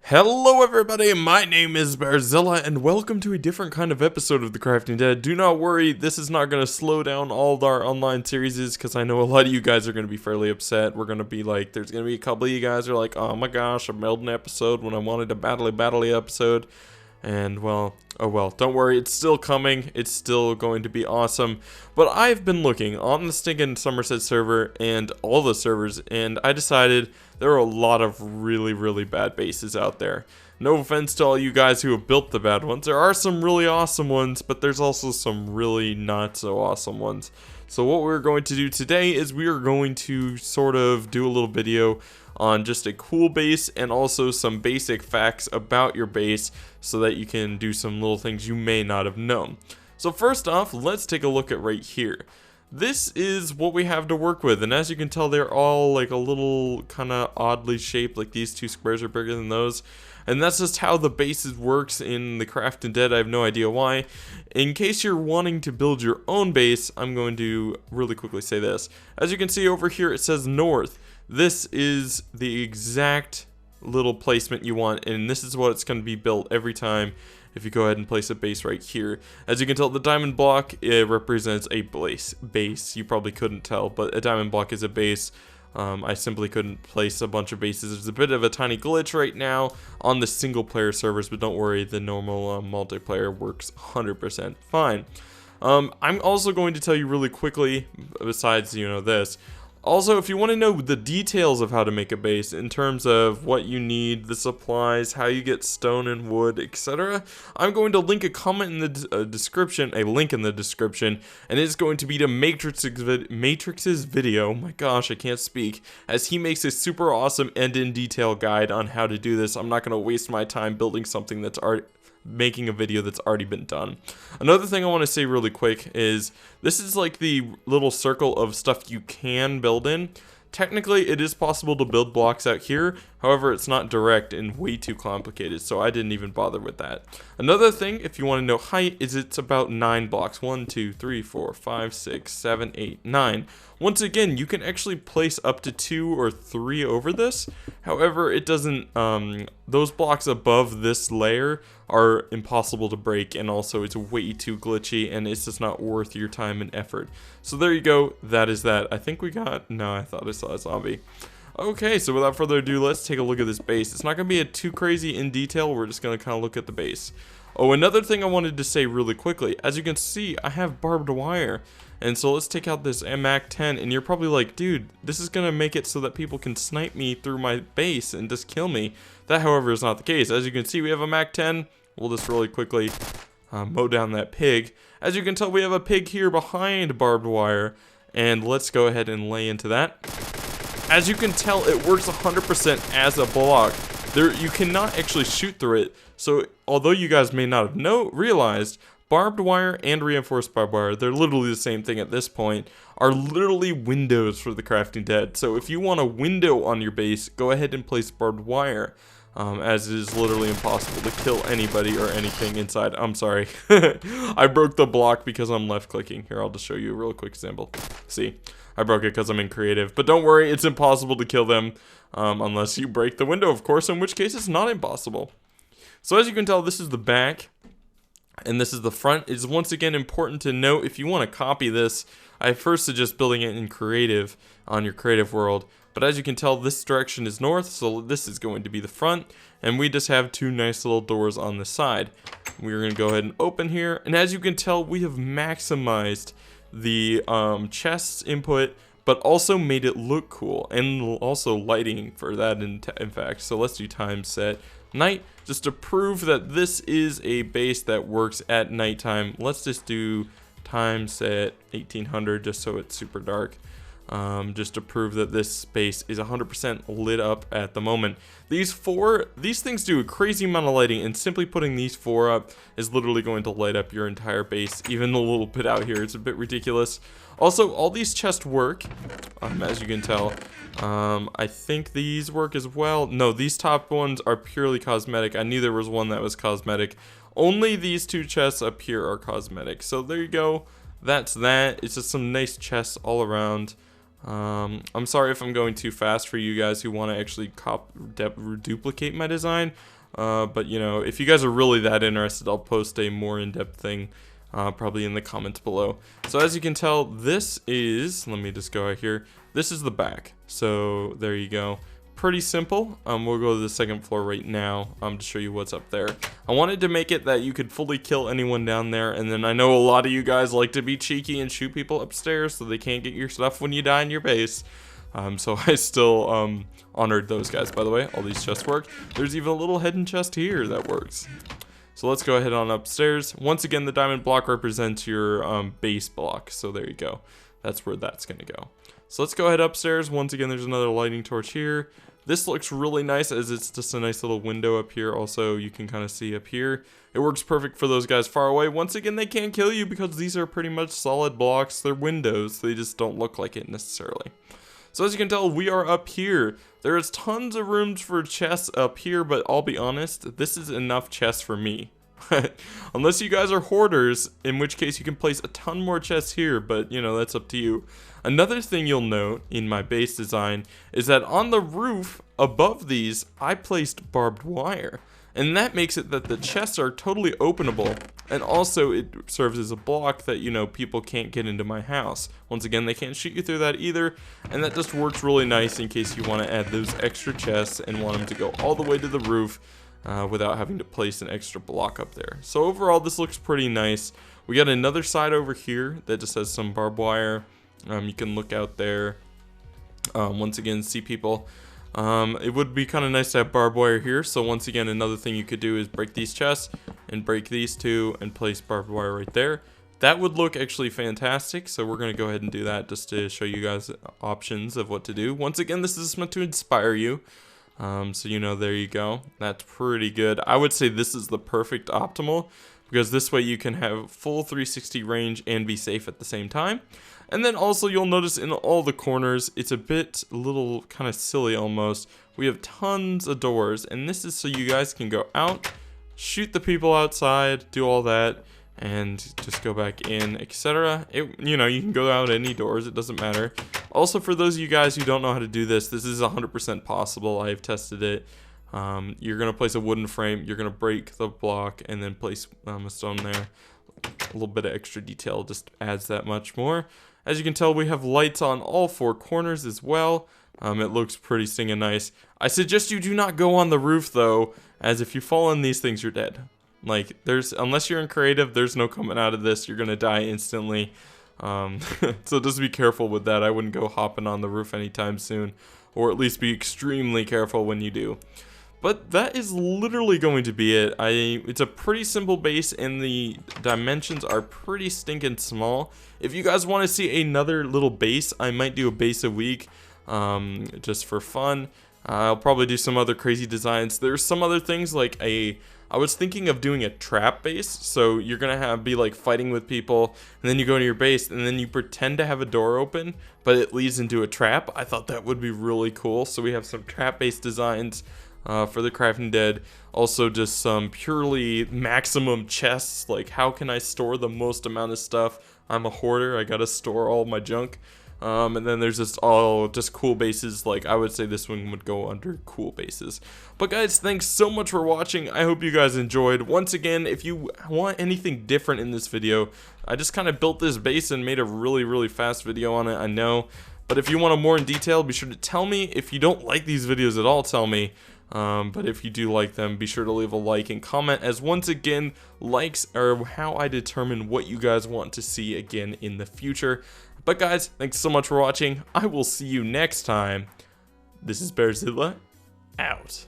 Hello everybody, my name is Bearzilla and welcome to a different kind of episode of The Crafting Dead. Do not worry, this is not going to slow down all of our online series because I know a lot of you guys are going to be fairly upset. We're going to be like, there's going to be a couple of you guys who are like, oh my gosh, I mailed an episode when I wanted a battle episode. And well, oh well, don't worry, it's still coming, it's still going to be awesome. But I've been looking on the stinking Somerset server and all the servers, and I decided there are a lot of really bad bases out there. No offense to all you guys who have built the bad ones, there are some really awesome ones, but there's also some really not so awesome ones. So what we're going to do today is we are going to sort of do a little video on just a cool base and also some basic facts about your base so that you can do some little things you may not have known. So first off, let's take a look at right here. This is what we have to work with, and as you can tell, they're all like a little kind of oddly shaped, like these two squares are bigger than those. And that's just how the bases works in the Crafting Dead. I have no idea why. In case you're wanting to build your own base, I'm going to really quickly say this. As you can see over here, it says north. This is the exact little placement you want, and this is what it's going to be built every time if you go ahead and place a base right here. As you can tell, the diamond block, it represents a base. You probably couldn't tell, but a diamond block is a base. I simply couldn't place a bunch of bases. There's a bit of a tiny glitch right now on the single player servers, but don't worry, the normal multiplayer works 100% fine. I'm also going to tell you really quickly, besides, this. Also, if you want to know the details of how to make a base in terms of what you need, the supplies, how you get stone and wood, etc., I'm going to link a comment in the description, a link in the description, and it's going to be to Matrix's video. Oh my gosh, I can't speak, as he makes a super awesome and in detail guide on how to do this. I'm not going to waste my time building something that's making a video that's already been done. Another thing I want to say really quick is this is like the little circle of stuff you can build in. Technically, it is possible to build blocks out here. However, it's not direct and way too complicated, so I didn't even bother with that. Another thing, if you want to know height, is it's about 9 blocks. 1, 2, 3, 4, 5, 6, 7, 8, 9. Once again, you can actually place up to 2 or 3 over this. However, it doesn't, those blocks above this layer are impossible to break, and also it's way too glitchy, and it's just not worth your time and effort. So there you go, that is that. I think we got, no, I thought I saw a zombie. Okay, so without further ado, let's take a look at this base. It's not going to be too crazy in detail, we're just going to kind of look at the base. Oh, another thing I wanted to say really quickly, as you can see, I have barbed wire. And so let's take out this MAC-10, and you're probably like, dude, this is going to make it so that people can snipe me through my base and just kill me. That, however, is not the case. As you can see, we have a MAC-10. We'll just really quickly mow down that pig. As you can tell, we have a pig here behind barbed wire, and let's go ahead and lay into that. As you can tell, it works 100% as a block. You cannot actually shoot through it, so although you guys may not have realized, barbed wire and reinforced barbed wire, they're literally the same thing at this point, are literally windows for the Crafting Dead. So if you want a window on your base, go ahead and place barbed wire, as it is literally impossible to kill anybody or anything inside. I'm sorry. I broke the block because I'm left clicking. Here, I'll just show you a real quick example. See? I broke it because I'm in creative. But don't worry, it's impossible to kill them unless you break the window, of course, in which case it's not impossible. So as you can tell, this is the back and this is the front. It's once again important to note, if you want to copy this, I first suggest building it in creative on your creative world. But as you can tell, this direction is north, so this is going to be the front, and we just have 2 nice little doors on the side. We're going to go ahead and open here, and as you can tell, we have maximized the chest's input, but also made it look cool, and also lighting for that in fact. So let's do time set night, just to prove that this is a base that works at nighttime. Let's just do time set 1800 just so it's super dark. Just to prove that this space is 100% lit up at the moment. These things do a crazy amount of lighting, and simply putting these 4 up is literally going to light up your entire base, even a little bit out here. It's a bit ridiculous. Also, all these chests work, as you can tell. I think these work as well. No, these top ones are purely cosmetic. I knew there was one that was cosmetic. Only these 2 chests up here are cosmetic. So there you go. That's that. It's just some nice chests all around. I'm sorry if I'm going too fast for you guys who want to actually duplicate my design. But you know, if you guys are really that interested, I'll post a more in-depth thing probably in the comments below. So as you can tell, this is, let me just go out here, this is the back. So there you go. Pretty simple. We'll go to the second floor right now to show you what's up there. I wanted to make it that you could fully kill anyone down there, and then I know a lot of you guys like to be cheeky and shoot people upstairs so they can't get your stuff when you die in your base. So I still honored those guys. By the way, all these chests work. There's even a little hidden chest here that works. So let's go ahead on upstairs. Once again, the diamond block represents your base block, so there you go. That's where that's gonna go. So let's go ahead upstairs. Once again, there's another lighting torch here. This looks really nice as it's just a nice little window up here. Also, you can kind of see up here. It works perfect for those guys far away. Once again, they can't kill you because these are pretty much solid blocks. They're windows. They just don't look like it necessarily. So as you can tell, we are up here. There is tons of rooms for chests up here, but I'll be honest, this is enough chests for me. Unless you guys are hoarders, in which case you can place a ton more chests here, but you know, that's up to you. Another thing you'll note in my base design is that on the roof above these, I placed barbed wire. And that makes it that the chests are totally openable, and also it serves as a block that, you know, people can't get into my house. Once again, they can't shoot you through that either, and that just works really nice in case you want to add those extra chests and want them to go all the way to the roof without having to place an extra block up there. So overall, this looks pretty nice. We got another side over here that just has some barbed wire. You can look out there, once again, see people. It would be kind of nice to have barbed wire here. So once again, another thing you could do is break these chests and break these two and place barbed wire right there. That would look actually fantastic. So we're going to go ahead and do that just to show you guys options of what to do. Once again, this is meant to inspire you. So you know, there you go. That's pretty good. I would say this is the perfect optimal, because this way you can have full 360 range and be safe at the same time. And then also you'll notice in all the corners, it's a little kind of silly almost. We have tons of doors, and this is so you guys can go out, shoot the people outside, do all that, and just go back in, etc. You know, you can go out any doors, it doesn't matter. Also, for those of you guys who don't know how to do this, this is 100% possible. I've tested it. You're going to place a wooden frame, you're going to break the block, and then place a stone there. A little bit of extra detail just adds that much more. As you can tell, we have lights on all four corners as well. It looks pretty stinging nice. I suggest you do not go on the roof though, as if you fall in these things, you're dead. Like, unless you're in creative, there's no coming out of this. You're gonna die instantly. So just be careful with that. I wouldn't go hopping on the roof anytime soon, or at least be extremely careful when you do. But that is literally going to be it. It's a pretty simple base, and the dimensions are pretty stinking small. If you guys want to see another little base, I might do a base a week, just for fun. I'll probably do some other crazy designs. There's some other things like I was thinking of doing a trap base. So you're gonna be like fighting with people, and then you go to your base, and then you pretend to have a door open, but it leads into a trap. I thought that would be really cool. So we have some trap based designs for the Crafting Dead. Also just some purely maximum chests, like how can I store the most amount of stuff. I'm a hoarder, I gotta store all my junk. And then there's just cool bases. Like I would say this one would go under cool bases. But guys, thanks so much for watching. I hope you guys enjoyed. Once again, if you want anything different in this video, I just kind of built this base and made a really fast video on it, I know. But if you want a more in detail, be sure to tell me. If you don't like these videos at all, tell me. But if you do like them, be sure to leave a like and comment, as once again, likes are how I determine what you guys want to see again in the future. But guys, thanks so much for watching. I will see you next time. This is Bearzilla, out.